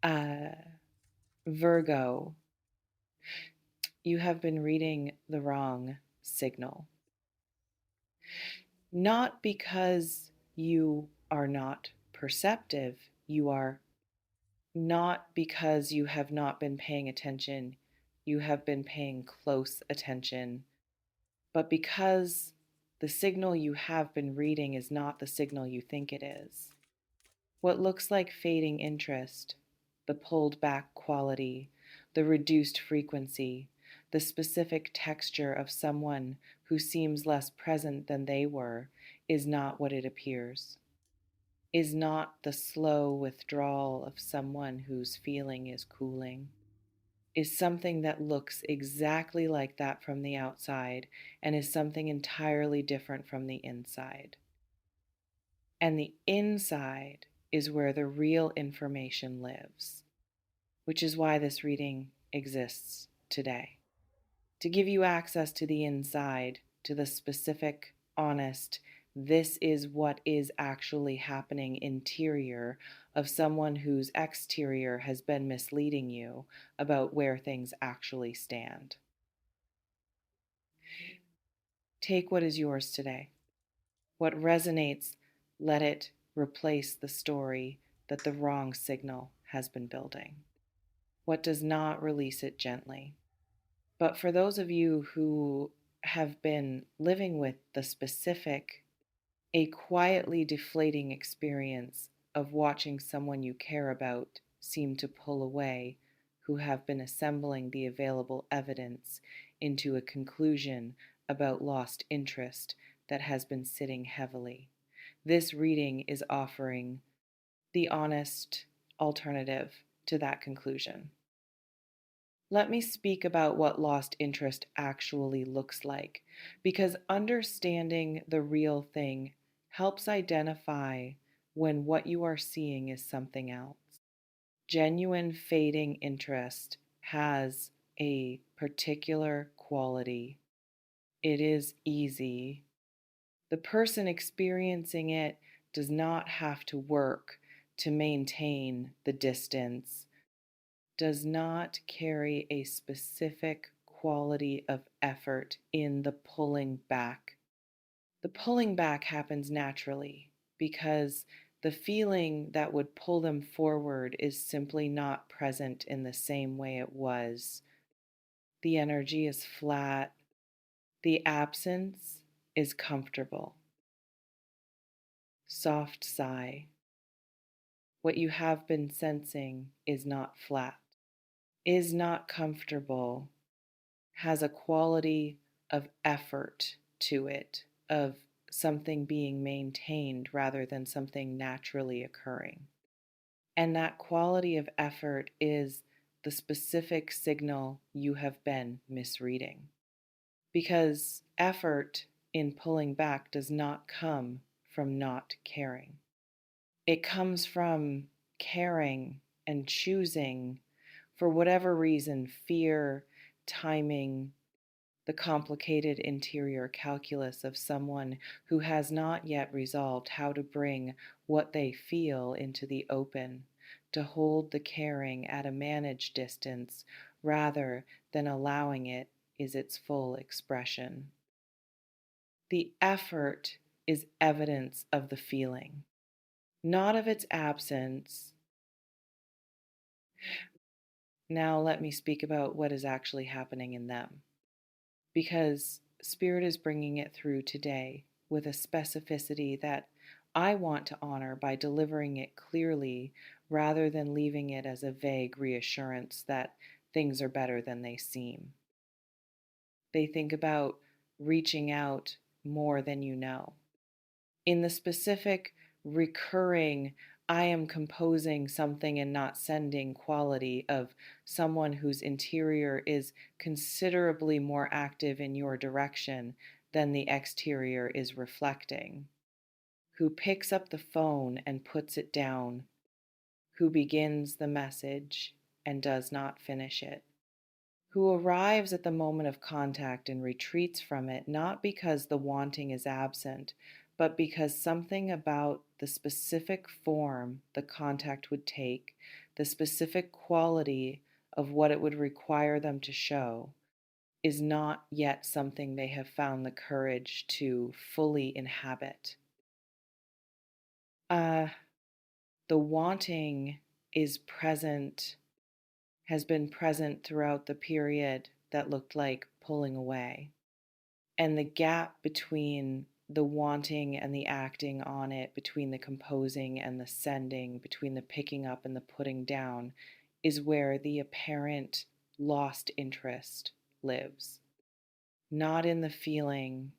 Uh, Virgo, you have been reading the wrong signal. Not because you are not perceptive, you are not because you have not been paying attention, you have been paying close attention, but because the signal you have been reading is not the signal you think it is. What looks like fading interest, the pulled back quality, the reduced frequency, the specific texture of someone who seems less present than they were, is not what it appears, is not the slow withdrawal of someone whose feeling is cooling, is something that looks exactly like that from the outside and is something entirely different from the inside. And the inside is where the real information lives, which is why this reading exists today. To give you access to the inside, to the specific, honest, this is what is actually happening interior of someone whose exterior has been misleading you about where things actually stand. Take what is yours today. What resonates, let it replace the story that the wrong signal has been building. What does not, release it gently. But for those of you who have been living with the specific, a quietly deflating experience of watching someone you care about seem to pull away, who have been assembling the available evidence into a conclusion about lost interest that has been sitting heavily, this reading is offering the honest alternative to that conclusion. Let me speak about what lost interest actually looks like, because understanding the real thing helps identify when what you are seeing is something else. Genuine fading interest has a particular quality. It is easy. The person experiencing it does not have to work to maintain the distance, does not carry a specific quality of effort in the pulling back. The pulling back happens naturally because the feeling that would pull them forward is simply not present in the same way it was. The energy is flat. The absence is comfortable. Soft sigh. What you have been sensing is not flat, is not comfortable, has a quality of effort to it, of something being maintained rather than something naturally occurring. And that quality of effort is the specific signal you have been misreading. Because effort in pulling back does not come from not caring, it comes from caring and choosing, for whatever reason, fear, timing, the complicated interior calculus of someone who has not yet resolved how to bring what they feel into the open, to hold the caring at a managed distance rather than allowing it is its full expression. The effort is evidence of the feeling, not of its absence. Now let me speak about what is actually happening in them, because Spirit is bringing it through today with a specificity that I want to honor by delivering it clearly rather than leaving it as a vague reassurance that things are better than they seem. They think about reaching out more than you know. In the specific, recurring, I am composing something and not sending quality of someone whose interior is considerably more active in your direction than the exterior is reflecting, who picks up the phone and puts it down, who begins the message and does not finish it, who arrives at the moment of contact and retreats from it, not because the wanting is absent, but because something about the specific form the contact would take, the specific quality of what it would require them to show is not yet something they have found the courage to fully inhabit. Uh, the wanting is present, has been present throughout the period that looked like pulling away. And the gap between the wanting and the acting on it, between the composing and the sending, between the picking up and the putting down, is where the apparent lost interest lives. Not in the feeling,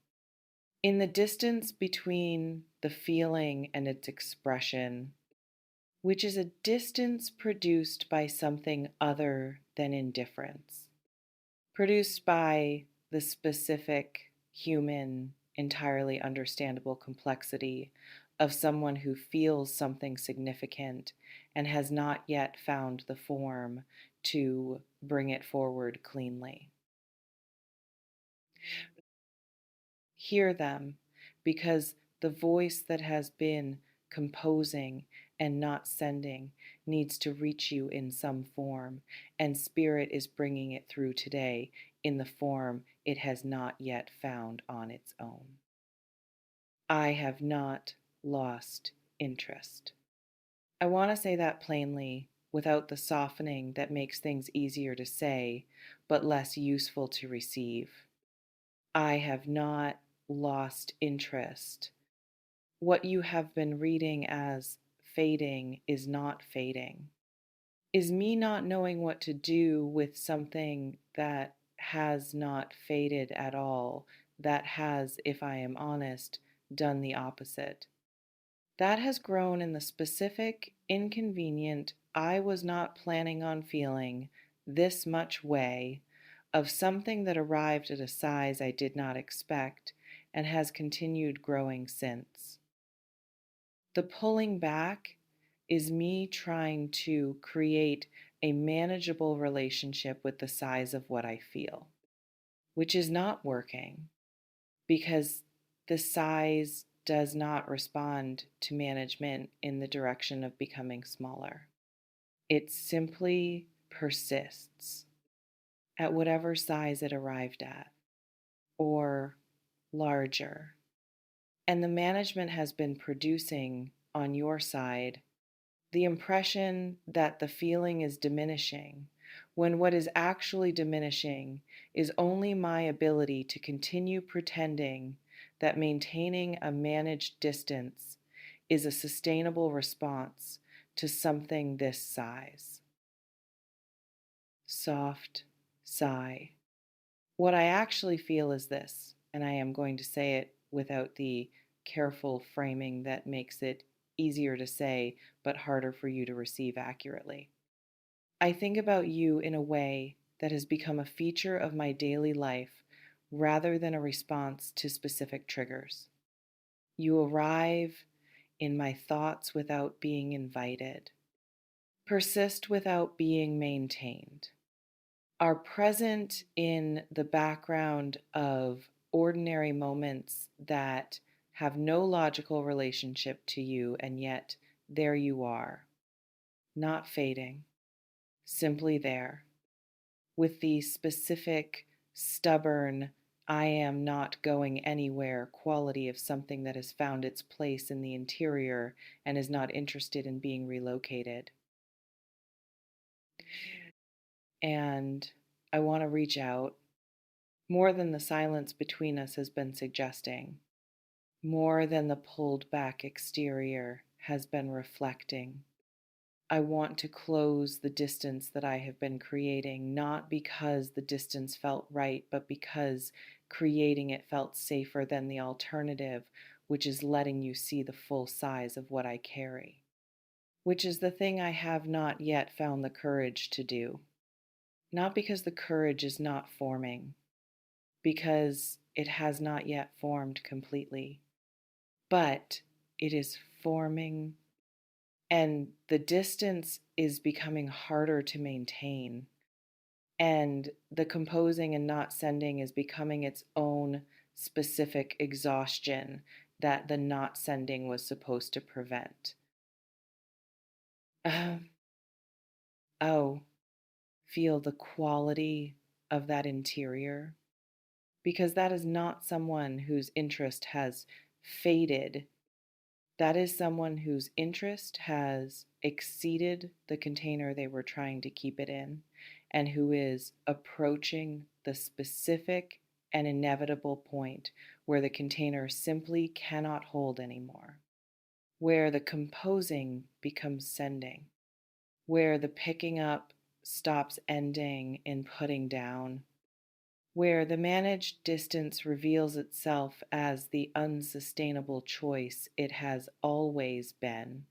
in the distance between the feeling and its expression, which is a distance produced by something other than indifference, produced by the specific human, entirely understandable complexity of someone who feels something significant and has not yet found the form to bring it forward cleanly. Hear them, because the voice that has been composing and not sending needs to reach you in some form, and Spirit is bringing it through today in the form it has not yet found on its own. I have not lost interest. I want to say that plainly without the softening that makes things easier to say but less useful to receive. I have not lost interest. What you have been reading as fading is not fading, is me not knowing what to do with something that has not faded at all, that has, if I am honest, done the opposite. That has grown in the specific, inconvenient, I was not planning on feeling this much way of something that arrived at a size I did not expect and has continued growing since. The pulling back is me trying to create a manageable relationship with the size of what I feel, which is not working because the size does not respond to management in the direction of becoming smaller. It simply persists at whatever size it arrived at, or larger. And the management has been producing on your side the impression that the feeling is diminishing, when what is actually diminishing is only my ability to continue pretending that maintaining a managed distance is a sustainable response to something this size. Soft sigh. What I actually feel is this, and I am going to say it without the careful framing that makes it easier to say but harder for you to receive accurately. I think about you in a way that has become a feature of my daily life rather than a response to specific triggers. You arrive in my thoughts without being invited, persist without being maintained, are present in the background of ordinary moments that have no logical relationship to you, and yet there you are, not fading, simply there, with the specific, stubborn, I am not going anywhere quality of something that has found its place in the interior and is not interested in being relocated. And I want to reach out more than the silence between us has been suggesting, more than the pulled back exterior has been reflecting. I want to close the distance that I have been creating, not because the distance felt right, but because creating it felt safer than the alternative, which is letting you see the full size of what I carry, which is the thing I have not yet found the courage to do. Not because the courage is not forming, because it has not yet formed completely, but it is forming, and the distance is becoming harder to maintain, and the composing and not sending is becoming its own specific exhaustion that the not sending was supposed to prevent. Oh, feel the quality of that interior, because that is not someone whose interest has faded. That is someone whose interest has exceeded the container they were trying to keep it in, and who is approaching the specific and inevitable point where the container simply cannot hold anymore, where the composing becomes sending, where the picking up stops ending in putting down, where the managed distance reveals itself as the unsustainable choice it has always been.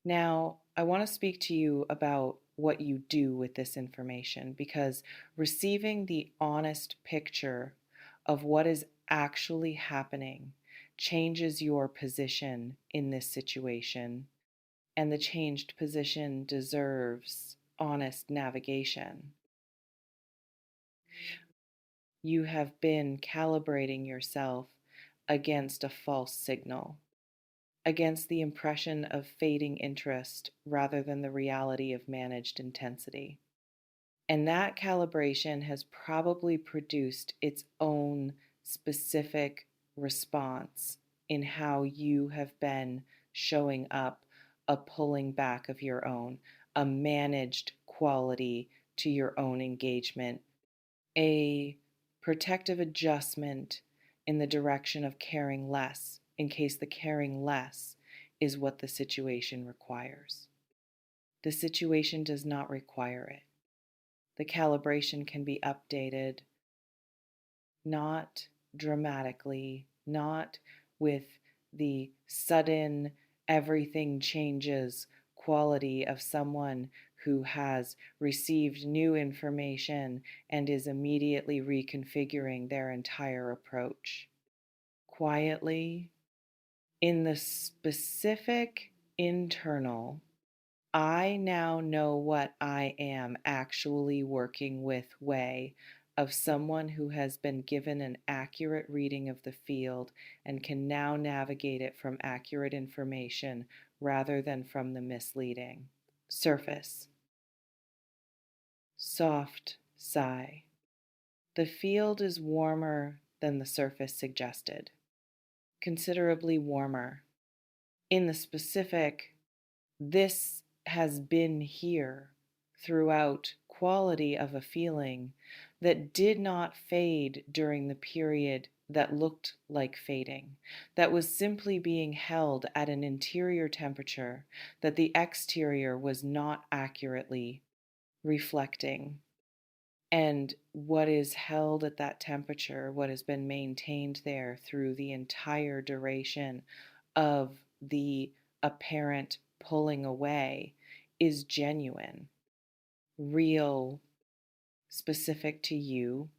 Now, I want to speak to you about what you do with this information, because receiving the honest picture of what is actually happening changes your position in this situation, and the changed position deserves honest navigation. You have been calibrating yourself against a false signal, against the impression of fading interest rather than the reality of managed intensity. And that calibration has probably produced its own specific response in how you have been showing up, a pulling back of your own, a managed quality to your own engagement, a protective adjustment in the direction of caring less, in case the caring less is what the situation requires. The situation does not require it. The calibration can be updated, not dramatically, not with the sudden everything changes quality of someone who has received new information and is immediately reconfiguring their entire approach. Quietly, in the specific internal, I now know what I am actually working with way of someone who has been given an accurate reading of the field and can now navigate it from accurate information rather than from the misleading. Surface. Soft sigh. The field is warmer than the surface suggested, considerably warmer. In the specific, this has been here throughout quality of a feeling that did not fade during the period that looked like fading, that was simply being held at an interior temperature that the exterior was not accurately reflecting. And what is held at that temperature, what has been maintained there through the entire duration of the apparent pulling away, is genuine, real, specific to you,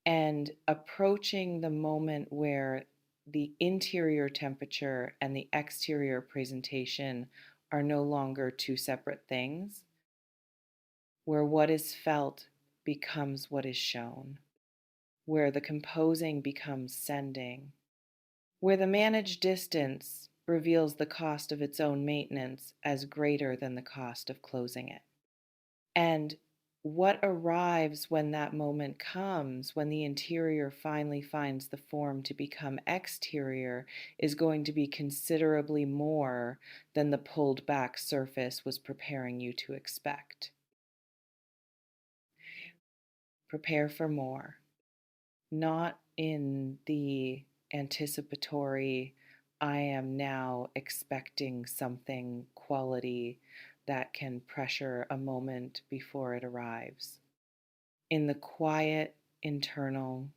and approaching the moment where the interior temperature and the exterior presentation are no longer two separate things, where what is felt becomes what is shown, where the composing becomes sending, where the managed distance reveals the cost of its own maintenance as greater than the cost of closing it. And what arrives when that moment comes, when the interior finally finds the form to become exterior, is going to be considerably more than the pulled back surface was preparing you to expect. Prepare for more, not in the anticipatory, I am now expecting something quality that can pressure a moment before it arrives. In the quiet, internal,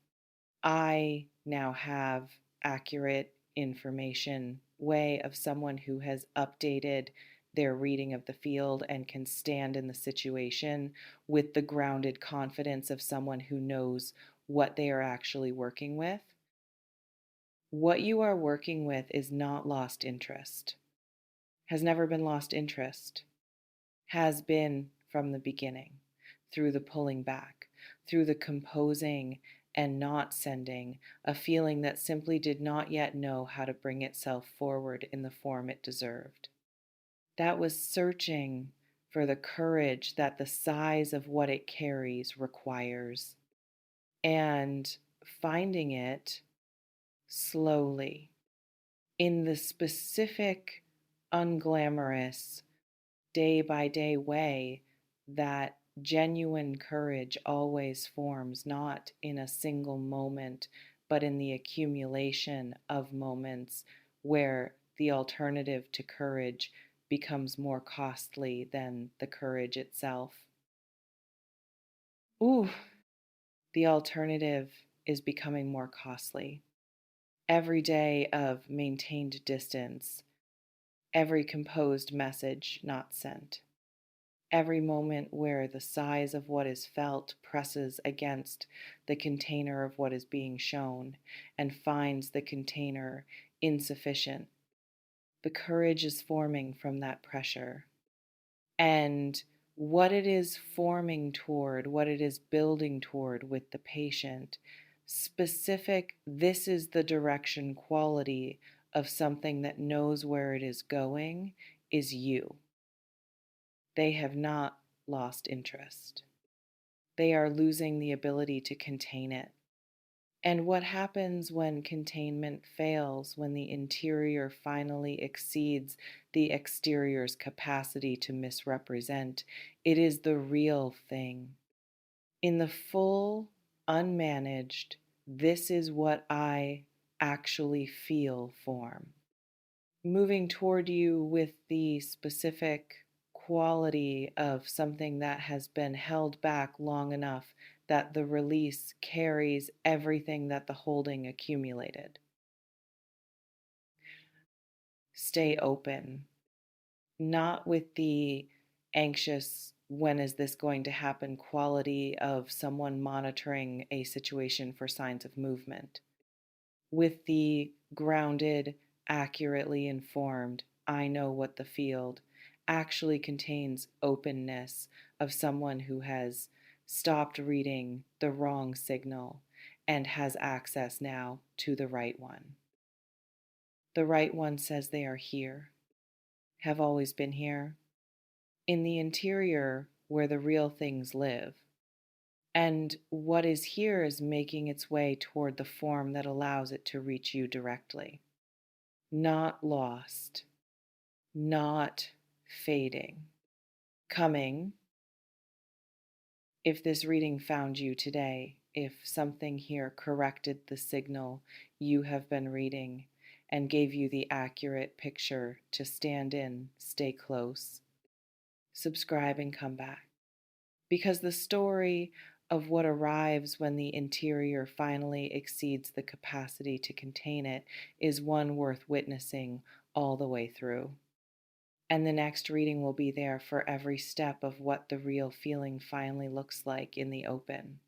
I now have accurate information way of someone who has updated their reading of the field and can stand in the situation with the grounded confidence of someone who knows what they are actually working with. What you are working with is not lost interest, has never been lost interest, has been from the beginning, through the pulling back, through the composing and not sending, a feeling that simply did not yet know how to bring itself forward in the form it deserved. That was searching for the courage that the size of what it carries requires, and finding it slowly in the specific, unglamorous, day by day way that genuine courage always forms, not in a single moment, but in the accumulation of moments where the alternative to courage becomes more costly than the courage itself. Ooh, the alternative is becoming more costly. Every day of maintained distance, every composed message not sent, every moment where the size of what is felt presses against the container of what is being shown and finds the container insufficient. The courage is forming from that pressure. And what it is forming toward, what it is building toward with the patient, specific, this is the direction quality of something that knows where it is going, is you. They have not lost interest. They are losing the ability to contain it. And what happens when containment fails, when the interior finally exceeds the exterior's capacity to misrepresent? It is the real thing. In the full, unmanaged, this is what I actually feel form, moving toward you with the specific quality of something that has been held back long enough that the release carries everything that the holding accumulated. Stay open, not with the anxious, when is this going to happen quality of someone monitoring a situation for signs of movement, with the grounded, accurately informed, I know what the field actually contains openness of someone who has stopped reading the wrong signal and has access now to the right one. The right one says they are here, have always been here, in the interior where the real things live. And what is here is making its way toward the form that allows it to reach you directly. Not lost, not fading, coming. If this reading found you today, if something here corrected the signal you have been reading and gave you the accurate picture to stand in, stay close, subscribe and come back. Because the story of what arrives when the interior finally exceeds the capacity to contain it is one worth witnessing all the way through. And the next reading will be there for every step of what the real feeling finally looks like in the open.